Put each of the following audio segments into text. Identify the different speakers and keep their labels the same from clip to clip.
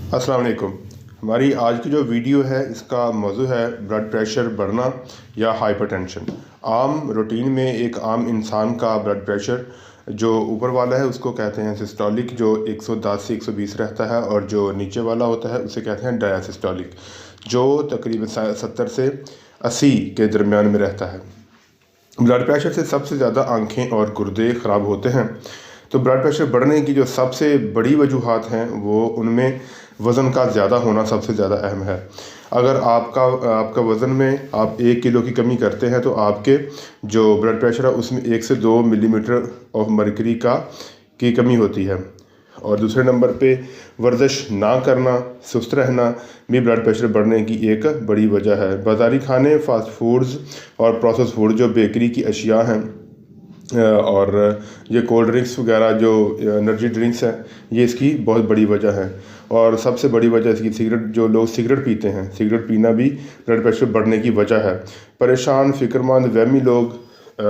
Speaker 1: अस्सलाम वालेकुम। हमारी आज की जो वीडियो है इसका मौजू है ब्लड प्रेशर बढ़ना या हाइपरटेंशन। आम रूटीन में एक आम इंसान का ब्लड प्रेशर जो ऊपर वाला है उसको कहते हैं सिस्टोलिक, जो 110 से 120 रहता है, और जो नीचे वाला होता है उसे कहते हैं डायसिस्टोलिक, जो तकरीबन 70 से 80 के दरमियान में रहता है। ब्लड प्रेशर से सबसे ज़्यादा आँखें और गुर्दे ख़राब होते हैं। तो ब्लड प्रेशर बढ़ने की जो सबसे बड़ी वजूहात हैं वो उनमें वज़न का ज़्यादा होना सबसे ज़्यादा अहम है। अगर आपका वज़न में आप 1 किलो की कमी करते हैं तो आपके जो ब्लड प्रेशर है उसमें 1 से 2 मिलीमीटर ऑफ मरकरी की कमी होती है। और दूसरे नंबर पे वर्जिश ना करना, सुस्त रहना भी ब्लड प्रेशर बढ़ने की एक बड़ी वजह है। बाज़ारी खाने, फास्ट फूड्स और प्रोसेस फूड, जो बेकरी की अशिया हैं, और ये कोल्ड ड्रिंक्स वगैरह, जो एनर्जी ड्रिंक्स हैं, ये इसकी बहुत बड़ी वजह है। और सबसे बड़ी वजह इसकी सिगरेट, जो लोग सिगरेट पीते हैं, सिगरेट पीना भी ब्लड प्रेशर बढ़ने की वजह है। परेशान, फ़िक्रमंद, वहमी लोग,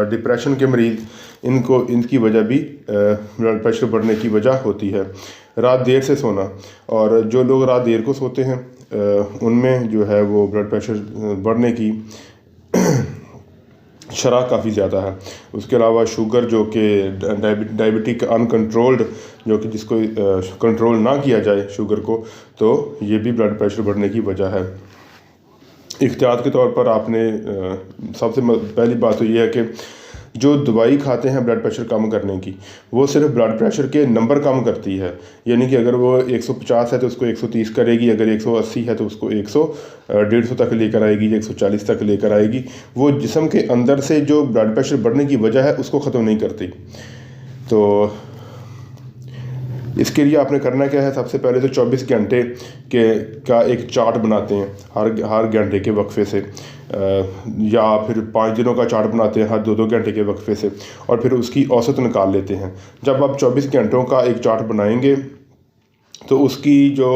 Speaker 1: डिप्रेशन के मरीज़, इनकी वजह भी ब्लड प्रेशर बढ़ने की वजह होती है। रात देर से सोना, और जो लोग रात देर को सोते हैं उनमें जो है वो ब्लड प्रेशर बढ़ने की शरह काफ़ी ज़्यादा है। उसके अलावा शुगर, जो कि डायबिटिक अनकंट्रोल्ड, जो कि जिसको कंट्रोल ना किया जाए शुगर को, तो ये भी ब्लड प्रेशर बढ़ने की वजह है। एहतियात के तौर पर आपने सबसे पहली बात तो ये है कि जो दवाई खाते हैं ब्लड प्रेशर कम करने की, वो सिर्फ ब्लड प्रेशर के नंबर कम करती है। यानी कि अगर वो 150 है तो उसको 130 करेगी, अगर 180 है तो उसको 150 तक लेकर आएगी, 140 तक लेकर आएगी। वो जिस्म के अंदर से जो ब्लड प्रेशर बढ़ने की वजह है उसको ख़त्म नहीं करती। तो इसके लिए आपने करना क्या है, सबसे पहले तो 24 घंटे का एक चार्ट बनाते हैं हर घंटे के वक्फे से, या फिर 5 दिनों का चार्ट बनाते हैं हर 2-2 घंटे के वक्फे से, और फिर उसकी औसत निकाल लेते हैं। जब आप 24 घंटों का एक चार्ट बनाएंगे तो उसकी जो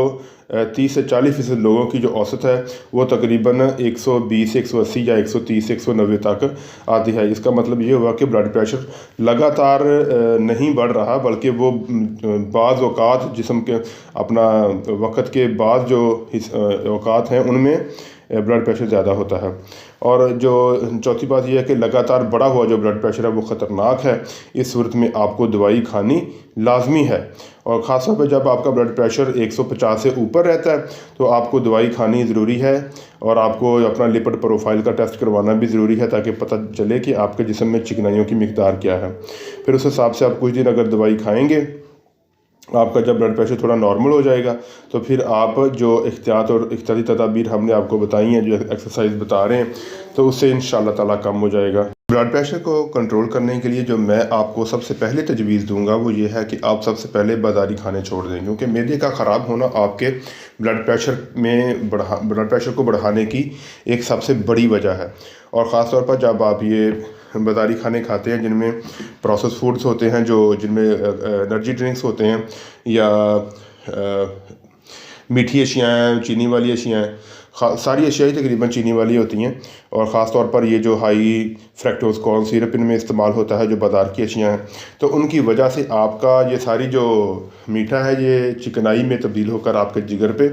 Speaker 1: 30 से 40% लोगों की जो औसत है वो तकरीबन 120 से 180 या 130 से 190 तक आती है। इसका मतलब ये हुआ कि ब्लड प्रेशर लगातार नहीं बढ़ रहा, बल्कि वो बाज़ औक़ात जिस्म के अपना वक़्त के बाद जो औक़ात हैं उनमें ब्लड प्रेशर ज़्यादा होता है। और जो चौथी बात यह है कि लगातार बढ़ा हुआ जो ब्लड प्रेशर है वो ख़तरनाक है। इस सूरत में आपको दवाई खानी लाजमी है, और ख़ास तौर पर जब आपका ब्लड प्रेशर 150 से ऊपर रहता है तो आपको दवाई खानी ज़रूरी है, और आपको अपना लिपिड प्रोफाइल का टेस्ट करवाना भी ज़रूरी है, ताकि पता चले कि आपके जिस्म में चिकनाइयों की मिकदार क्या है। फिर उस हिसाब से आप कुछ दिन अगर दवाई खाएँगे, आपका जब ब्लड प्रेशर थोड़ा नॉर्मल हो जाएगा तो फिर आप जो एहतियात और एहतियाती तदाबीर हमने आपको बताई हैं, जो एक्सरसाइज बता रहे हैं, तो उससे इंशाल्लाह ताला कम हो जाएगा। ब्लड प्रेशर को कंट्रोल करने के लिए जो मैं आपको सबसे पहले तजवीज़ दूंगा वो ये है कि आप सबसे पहले बाज़ारी खाने छोड़ दें, क्योंकि मैदे का ख़राब होना आपके ब्लड प्रेशर को बढ़ाने की एक सबसे बड़ी वजह है। और ख़ास तौर पर जब आप ये बाज़ारी खाने खाते हैं जिनमें प्रोसेस फूड्स होते हैं, जिनमें एनर्जी ड्रिंक्स होते हैं, या मीठी अशियाँ हैं, चीनी वाली अशियाँ हैं, सारी अशियाँ ही तकरीबन चीनी वाली होती हैं। और ख़ास तौर पर ये जो हाई फ्रैक्टोज कॉर्न सिरप इनमें इस्तेमाल होता है, जो बाज़ार की अशियाँ हैं, तो उनकी वजह से आपका ये सारी जो मीठा है ये चिकनाई में तब्दील होकर आपके जिगर पे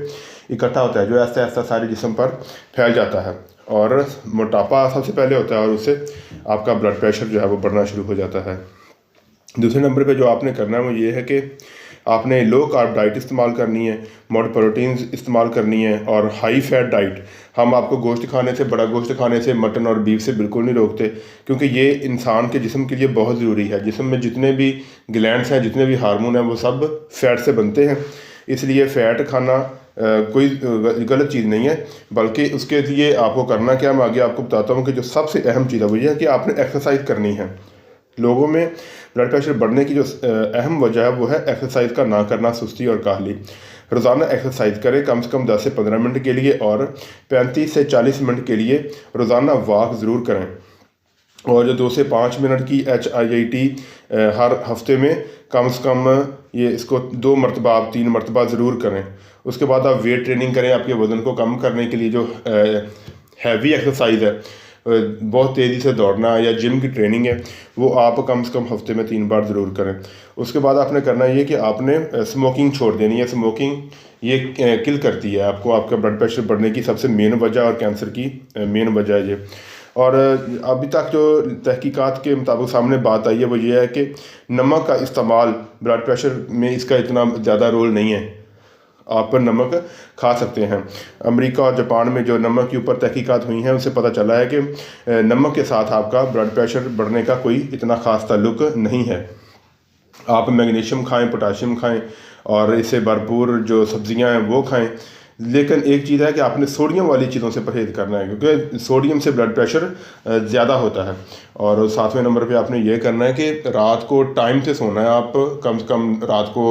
Speaker 1: इकट्ठा होता है, जो ऐसा ऐसा सारे जिस्म पर फैल जाता है, और मोटापा सबसे पहले होता है, और उससे आपका ब्लड प्रेशर जो है वो बढ़ना शुरू हो जाता है। दूसरे नंबर पे जो आपने करना है वो ये है कि आपने लो कार्ब डाइट इस्तेमाल करनी है, मोटे प्रोटीन्स इस्तेमाल करनी है, और हाई फैट डाइट। हम आपको गोश्त खाने से, बड़ा गोश्त खाने से, मटन और बीफ से बिल्कुल नहीं रोकते, क्योंकि ये इंसान के जिस्म के लिए बहुत ज़रूरी है। जिस्म में जितने भी ग्लैंड्स हैं, जितने भी हार्मोन हैं, वो सब फ़ैट से बनते हैं। इसलिए फ़ैट खाना कोई गलत चीज़ नहीं है, बल्कि उसके लिए आपको करना क्या, मैं आगे आपको बताता हूँ कि जो सबसे अहम चीज़ है वो ये है कि आपने एक्सरसाइज करनी है। लोगों में ब्लड प्रेशर बढ़ने की जो अहम वजह है वो है एक्सरसाइज का ना करना, सुस्ती और काहली। रोज़ाना एक्सरसाइज करें कम से कम 10 से 15 मिनट के लिए, और 35 से 40 मिनट के लिए रोज़ाना वॉक ज़रूर करें। और जो 2 से 5 मिनट की HIIT हर हफ्ते में कम से कम ये इसको 2 मरतबा आप 3 मरतबा ज़रूर करें। उसके बाद आप वेट ट्रेनिंग करें आपके वज़न को कम करने के लिए। जो हैवी एक्सरसाइज है, बहुत तेज़ी से दौड़ना या जिम की ट्रेनिंग है, वो आप कम से कम हफ्ते में 3 बार ज़रूर करें। उसके बाद आपने करना ये कि आपने स्मोकिंग छोड़ देनी है। स्मोकिंग ये किल करती है आपको, आपका ब्लड प्रेशर बढ़ने की सबसे मेन वजह और कैंसर की मेन वजह है ये। और अभी तक जो तहकीकात के मुताबिक सामने बात आई है वो ये है कि नमक का इस्तेमाल ब्लड प्रेशर में इसका इतना ज़्यादा रोल नहीं है, आप नमक खा सकते हैं। अमेरिका और जापान में जो नमक के ऊपर तहकीकात हुई हैं उससे पता चला है कि नमक के साथ आपका ब्लड प्रेशर बढ़ने का कोई इतना ख़ास ताल्लुक नहीं है। आप मैग्नीशियम खाएं, पोटाशियम खाएं और इससे भरपूर जो सब्ज़ियां हैं वो खाएं, लेकिन एक चीज़ है कि आपने सोडियम वाली चीज़ों से परहेज़ करना है, क्योंकि सोडियम से ब्लड प्रेशर ज़्यादा होता है। और 7वें नंबर पे आपने ये करना है कि रात को टाइम से सोना है, आप कम से कम रात को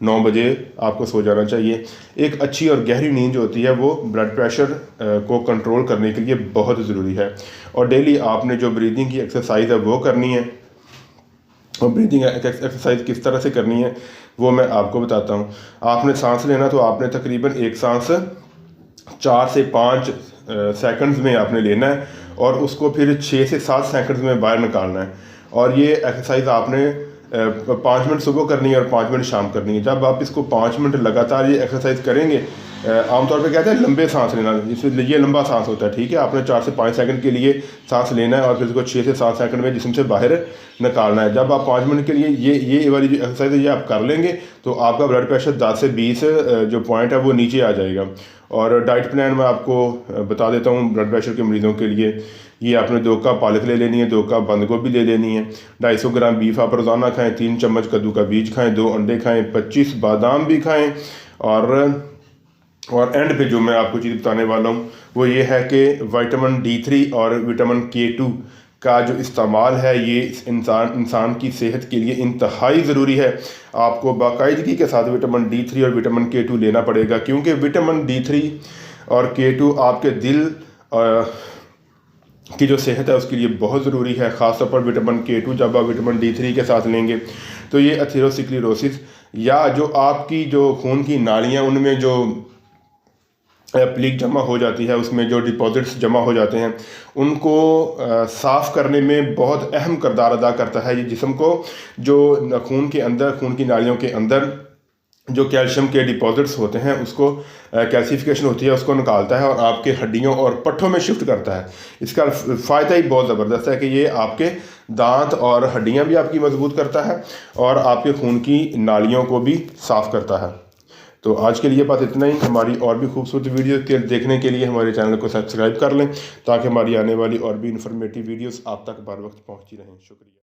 Speaker 1: 9 बजे आपको सो जाना चाहिए। एक अच्छी और गहरी नींद जो होती है वो ब्लड प्रेशर को कंट्रोल करने के लिए बहुत ज़रूरी है। और डेली आपने जो ब्रीदिंग की एक्सरसाइज है वो करनी है। और ब्रीदिंग एक्सरसाइज किस तरह से करनी है वो मैं आपको बताता हूँ। आपने सांस लेना तो आपने तकरीबन एक सांस 4 से 5 सेकंड्स में आपने लेना है और उसको फिर 6 से 7 सेकंड्स में बाहर निकालना है। और ये एक्सरसाइज आपने 5 मिनट सुबह करनी है और 5 मिनट शाम करनी है। जब आप इसको 5 मिनट लगातार ये एक्सरसाइज करेंगे, आमतौर पे कहते हैं लंबे सांस लेना, इसलिए ये लंबा सांस होता है, ठीक है। आपने 4 से 5 सेकंड के लिए सांस लेना है और फिर इसको 6 से 7 सेकंड में जिस्म से बाहर निकालना है। जब आप 5 मिनट के लिए ये वाली जो एक्सरसाइज है ये आप कर लेंगे तो आपका ब्लड प्रेशर 10 से 20 जो पॉइंट है वो नीचे आ जाएगा। और डाइट प्लान मैं आपको बता देता हूँ ब्लड प्रेशर के मरीज़ों के लिए। ये आपने 2 कप पालक ले लेनी है, 2 कप बंद गोभी ले लेनी है, 250 ग्राम बीफ आप रोज़ाना खाएँ, 3 चम्मच कद्दू का बीज खाएँ, 2 अंडे खाएँ, 25 बादाम भी खाएँ। और एंड पे जो मैं आपको चीज़ बताने वाला हूँ वो ये है कि विटामिन D3 और विटामिन K2 का जो इस्तेमाल है ये इंसान की सेहत के लिए इंतहाई ज़रूरी है। आपको बाकायदगी के साथ विटामिन D3 और विटामिन K2 लेना पड़ेगा, क्योंकि विटामिन D3 और K2 आपके दिल की जो सेहत है उसके लिए बहुत ज़रूरी है। ख़ासतौर पर विटामिन K2 जब आप विटामिन D3 के साथ लेंगे तो ये एथेरोस्क्लेरोसिस या जो आपकी जो खून की नालियाँ उनमें जो प्लीक जमा हो जाती है, उसमें जो डिपॉजिट्स जमा हो जाते हैं उनको साफ़ करने में बहुत अहम किरदार अदा करता है। ये जिस्म को जो खून के अंदर, खून की नालियों के अंदर जो कैल्शियम के डिपॉजिट्स होते हैं उसको कैल्सिफिकेशन होती है उसको निकालता है और आपके हड्डियों और पट्ठों में शिफ्ट करता है। इसका फ़ायदा ही बहुत ज़बरदस्त है कि ये आपके दांत और हड्डियां भी आपकी मजबूत करता है और आपके खून की नालियों को भी साफ़ करता है। तो आज के लिए बात इतना ही। हमारी और भी खूबसूरत वीडियो देखने के लिए हमारे चैनल को सब्सक्राइब कर लें ताकि हमारी आने वाली और भी इन्फॉर्मेटिव वीडियोस आप तक बर वक्त पहुँचती रहें। शुक्रिया।